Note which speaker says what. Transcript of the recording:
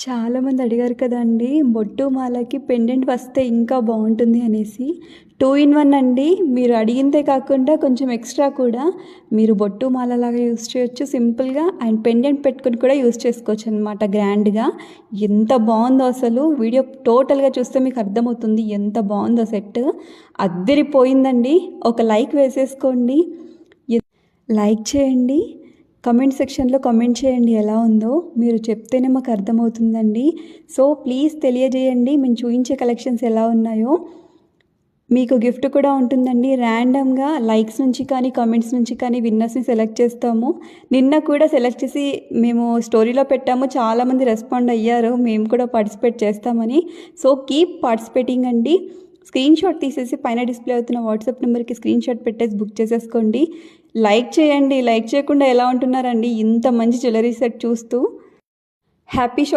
Speaker 1: చాలామంది అడిగారు కదండీ! బొట్టు, మాలకి పెండెంట్ వస్తే ఇంకా బావుంటుంది అనేసి. 2 ఇన్ 1 అండి. మీరు అడిగిందే కాకుండా కొంచెం ఎక్స్‌ట్రా కూడా మీరు బొట్టు, మాలలాగా యూజ్ చేయొచ్చు సింపుల్‌గా. అండ్ పెండెంట్ పెట్టుకొని కూడా యూజ్ చేసుకోవచ్చనమాట గ్రాండ్‌గా. ఎంత బావుందో అసలు. వీడియో టోటల్‌గా చూస్తే మీకు అర్థమవుతుంది ఎంత బావుందో సెట్. అద్దిరిపోయిందండి. ఒక లైక్ వేసేసుకోండి. లైక్ చేయండి. కమెంట్ సెక్షన్‌లో కమెంట్ చేయండి ఎలా ఉందో. మీరు చెప్తేనే మాకు అర్థమవుతుందండి. సో, ప్లీజ్ తెలియజేయండి మేము చూయించే కలెక్షన్స్ ఎలా ఉన్నాయో. మీకు గిఫ్ట్ కూడా ఉంటుందండి. ర్యాండమ్‌గా లైక్స్ నుంచి కానీ, కమెంట్స్ నుంచి కానీ విన్నర్స్‌ని సెలెక్ట్ చేస్తాము. నిన్న కూడా సెలెక్ట్ చేసి మేము స్టోరీలో పెట్టాము. చాలామంది రెస్పాండ్ అయ్యారు. మేము కూడా పార్టిసిపేట్ చేస్తామని. సో, కీప్ పార్టిసిపేటింగ్ అండి. స్క్రీన్‌షాట్ తీసేసి పైన డిస్‌ప్లే అవుతున్న వాట్సాప్ నెంబర్‌కి స్క్రీన్‌షాట్ పెట్టేసి బుక్ చేసేసుకోండి. లైక్ చేయండి. లైక్ చేయకుండా ఎలా ఉంటున్నారండి ఇంత మంచి జ్యువెలరీ సెట్ చూస్తూ. Happy shopping.